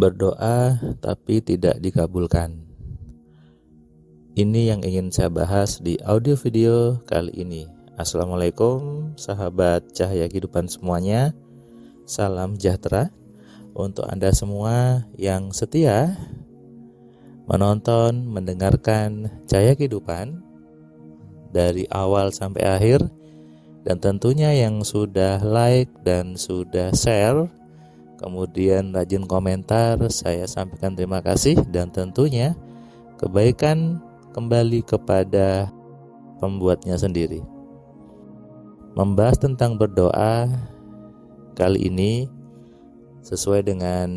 Berdoa tapi tidak dikabulkan. Ini yang ingin saya bahas di audio video kali ini. Assalamualaikum sahabat Cahaya Kehidupan semuanya. Salam sejahtera untuk Anda semua yang setia menonton, mendengarkan Cahaya Kehidupan dari awal sampai akhir, dan tentunya yang sudah like dan sudah share, kemudian rajin komentar, saya sampaikan terima kasih. Dan tentunya kebaikan kembali kepada pembuatnya sendiri. Membahas tentang berdoa kali ini sesuai dengan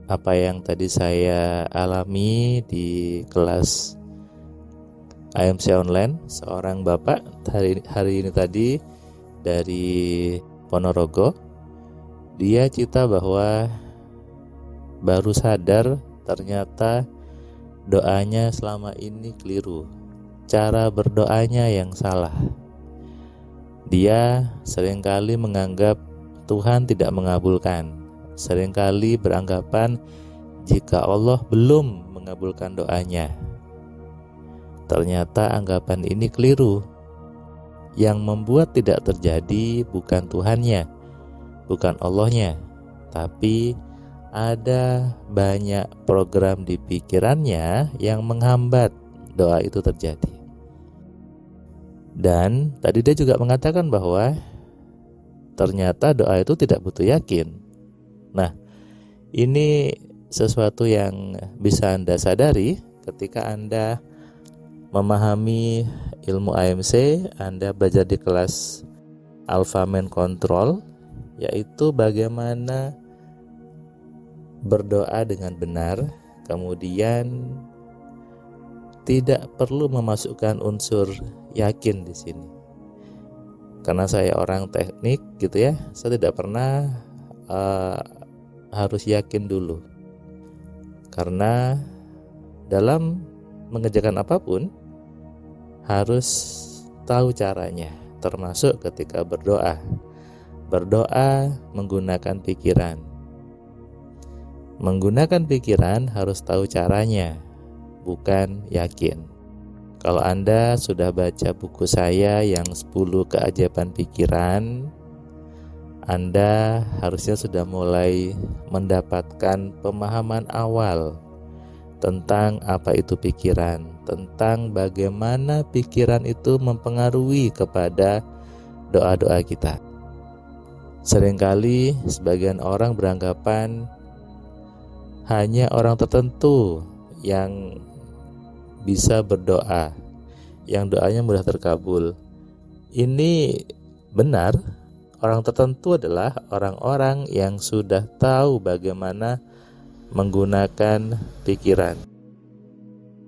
apa yang tadi saya alami di kelas AMC online. Seorang bapak hari ini tadi dari Ponorogo, dia cerita bahwa baru sadar ternyata doanya selama ini keliru, cara berdoanya yang salah. Dia seringkali menganggap Tuhan tidak mengabulkan, seringkali beranggapan jika Allah belum mengabulkan doanya. Ternyata anggapan ini keliru. Yang membuat tidak terjadi bukan Tuhannya, bukan Allahnya, tapi ada banyak program di pikirannya yang menghambat doa itu terjadi. Dan tadi dia juga mengatakan bahwa ternyata doa itu tidak butuh yakin. Nah, ini sesuatu yang bisa Anda sadari ketika Anda memahami ilmu AMC, Anda belajar di kelas Alpha Mind Control, yaitu bagaimana berdoa dengan benar, kemudian tidak perlu memasukkan unsur yakin di sini. Karena saya orang teknik gitu ya, saya tidak pernah harus yakin dulu. Karena dalam mengerjakan apapun harus tahu caranya, termasuk ketika berdoa. Berdoa menggunakan pikiran. Menggunakan pikiran harus tahu caranya, bukan yakin. Kalau Anda sudah baca buku saya yang 10 keajaiban pikiran, Anda harusnya sudah mulai mendapatkan pemahaman awal tentang apa itu pikiran, tentang bagaimana pikiran itu mempengaruhi kepada doa-doa kita. Seringkali sebagian orang beranggapan hanya orang tertentu yang bisa berdoa, yang doanya mudah terkabul. Ini benar, orang tertentu adalah orang-orang yang sudah tahu bagaimana menggunakan pikiran.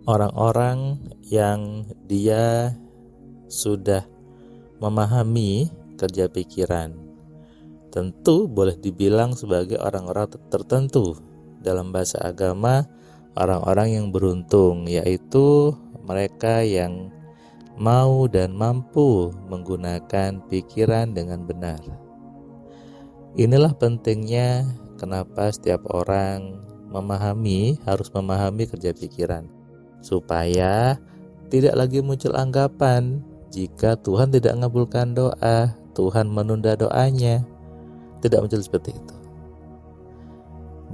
Orang-orang yang dia sudah memahami kerja pikiran, tentu boleh dibilang sebagai orang-orang tertentu. Dalam bahasa agama, orang-orang yang beruntung, yaitu mereka yang mau dan mampu menggunakan pikiran dengan benar. Inilah pentingnya kenapa setiap orang harus memahami kerja pikiran, supaya tidak lagi muncul anggapan jika Tuhan tidak mengabulkan doa, Tuhan menunda doanya. Tidak muncul seperti itu.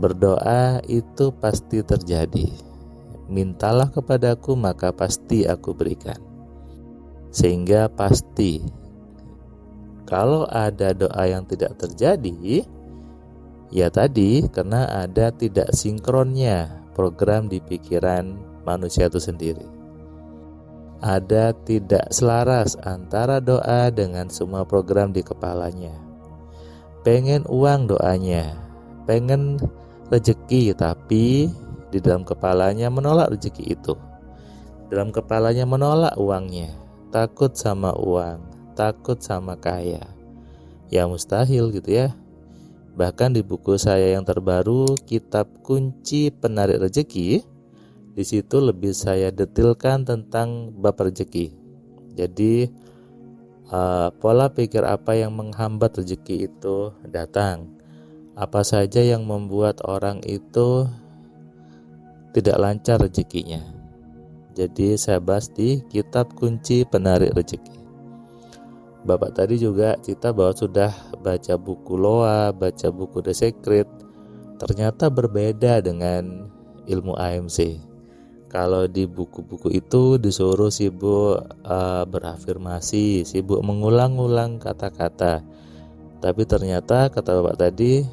Berdoa itu pasti terjadi. Mintalah kepadaku maka pasti aku berikan. Sehingga pasti kalau ada doa yang tidak terjadi, ya tadi karena ada tidak sinkronnya program di pikiran manusia itu sendiri. Ada tidak selaras antara doa dengan semua program di kepalanya. Pengen uang doanya, pengen rezeki, tapi di dalam kepalanya menolak rezeki itu. Dalam kepalanya menolak uangnya, takut sama uang, takut sama kaya. Ya mustahil gitu ya. Bahkan di buku saya yang terbaru, Kitab Kunci Penarik Rezeki, di situ lebih saya detilkan tentang bab rezeki. Jadi pola pikir apa yang menghambat rezeki itu datang, apa saja yang membuat orang itu tidak lancar rezekinya. Jadi saya bahas di kitab kunci penarik rezeki. Bapak tadi juga cerita bahwa sudah baca buku Loa, baca buku The Secret. Ternyata berbeda dengan ilmu AMC. Kalau di buku-buku itu disuruh sibuk berafirmasi, sibuk mengulang-ulang kata-kata. Tapi ternyata kata Bapak tadi,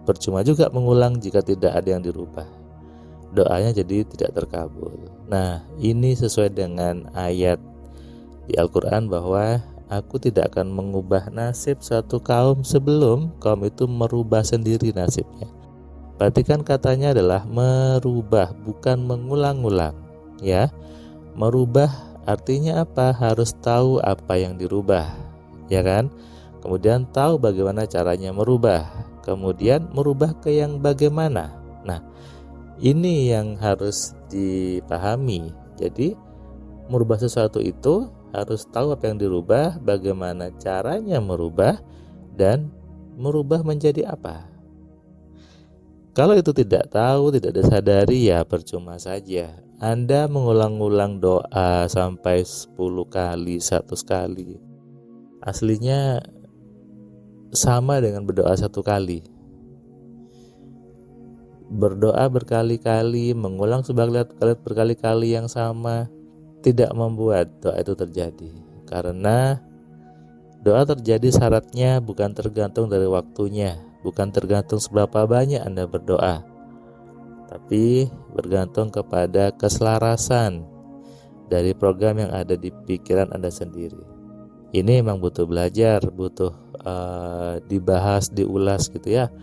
percuma juga mengulang jika tidak ada yang dirubah. Doanya jadi tidak terkabul. Nah, ini sesuai dengan ayat di Al-Quran bahwa aku tidak akan mengubah nasib suatu kaum sebelum kaum itu merubah sendiri nasibnya. Berarti kan katanya adalah merubah, bukan mengulang-ulang. Ya, merubah artinya apa? Harus tahu apa yang dirubah, ya kan? Kemudian tahu bagaimana caranya merubah. Kemudian merubah ke yang bagaimana. Nah, ini yang harus dipahami. Jadi merubah sesuatu itu harus tahu apa yang dirubah, bagaimana caranya merubah, dan merubah menjadi apa. Kalau itu tidak tahu, tidak disadari, ya percuma saja. Anda mengulang-ulang doa sampai 10 kali, 100 kali. Aslinya sama dengan berdoa 1 kali. Berdoa berkali-kali, mengulang berkali-kali yang sama, tidak membuat doa itu terjadi. Karena doa terjadi syaratnya bukan tergantung dari waktunya, bukan tergantung seberapa banyak Anda berdoa, tapi bergantung kepada keselarasan dari program yang ada di pikiran Anda sendiri. Ini memang butuh belajar, butuh dibahas, diulas gitu ya.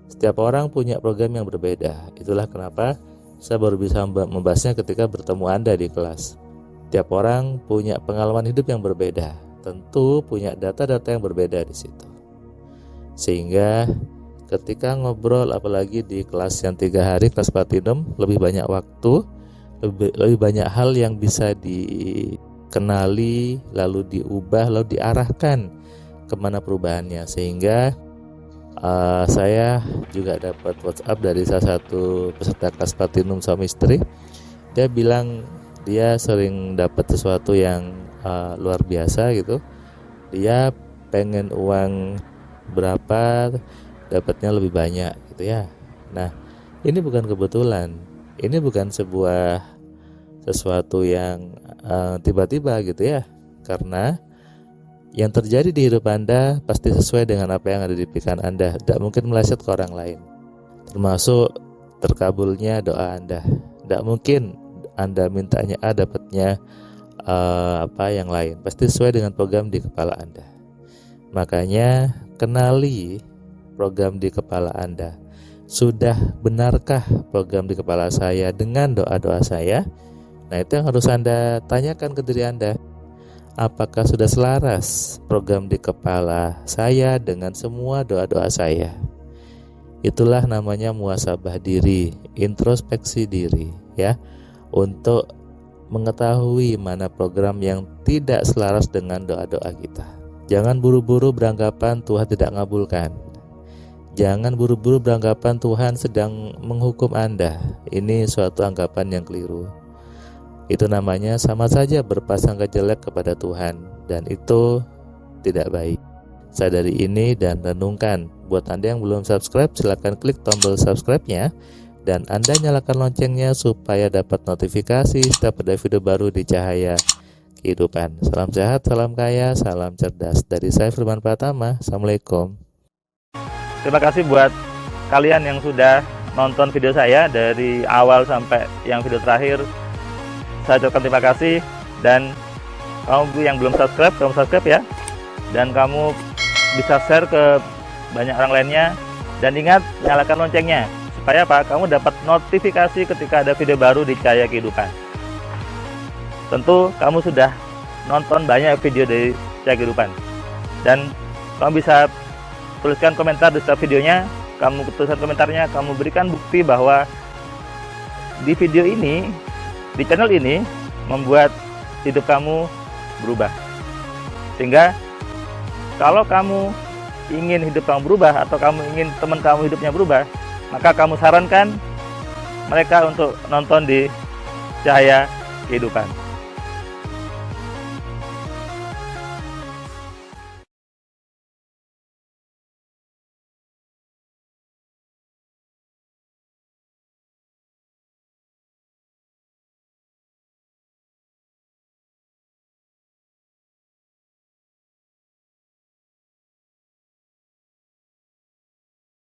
Setiap orang punya program yang berbeda. Itulah kenapa saya baru bisa membahasnya ketika bertemu Anda di kelas. Setiap orang punya pengalaman hidup yang berbeda. Tentu punya data-data yang berbeda di situ. Sehingga ketika ngobrol, apalagi di kelas yang 3 hari, kelas platinum, lebih banyak waktu, lebih banyak hal yang bisa dikenali, lalu diubah, lalu diarahkan kemana perubahannya. Sehingga saya juga dapat WhatsApp dari salah satu peserta kelas platinum suami istri. Dia bilang dia sering dapat sesuatu yang luar biasa gitu. Dia pengen uang berapa, dapatnya lebih banyak gitu ya. Nah, ini bukan kebetulan. Ini bukan sesuatu yang tiba-tiba gitu ya. Karena yang terjadi di hidup Anda pasti sesuai dengan apa yang ada di pikiran Anda. Tidak mungkin meleset ke orang lain. Termasuk terkabulnya doa Anda. Tidak mungkin Anda mintanya A dapatnya yang lain. Pasti sesuai dengan program di kepala Anda. Makanya kenali program di kepala Anda. Sudah benarkah program di kepala saya dengan doa-doa saya? Nah, itu yang harus Anda tanyakan ke diri Anda. Apakah sudah selaras program di kepala saya dengan semua doa-doa saya? Itulah namanya muhasabah diri, introspeksi diri ya, untuk mengetahui mana program yang tidak selaras dengan doa-doa kita. Jangan buru-buru beranggapan Tuhan tidak ngabulkan. Jangan buru-buru beranggapan Tuhan sedang menghukum Anda. Ini suatu anggapan yang keliru. Itu namanya sama saja berprasangka jelek kepada Tuhan, dan itu tidak baik. Sadari ini dan renungkan. Buat Anda yang belum subscribe, silakan klik tombol subscribe-nya dan Anda nyalakan loncengnya supaya dapat notifikasi setiap ada video baru di Cahaya Kehidupan. Salam sehat, salam kaya, salam cerdas. Dari saya Firman Pratama. Assalamualaikum. Terima kasih buat kalian yang sudah nonton video saya dari awal sampai yang video terakhir. Saya ucapkan terima kasih, dan kamu yang belum subscribe, kamu subscribe ya. Dan kamu bisa share ke banyak orang lainnya. Dan ingat, nyalakan loncengnya. Supaya apa? Kamu dapat notifikasi ketika ada video baru di Cahaya Kehidupan. Tentu kamu sudah nonton banyak video dari Cahaya Kehidupan. Dan kamu bisa tuliskan komentar di setiap videonya. Kamu tuliskan komentarnya, kamu berikan bukti bahwa di video ini, di channel ini membuat hidup kamu berubah. Sehingga kalau kamu ingin hidup kamu berubah atau kamu ingin teman kamu hidupnya berubah, maka kamu sarankan mereka untuk nonton di Cahaya Kehidupan.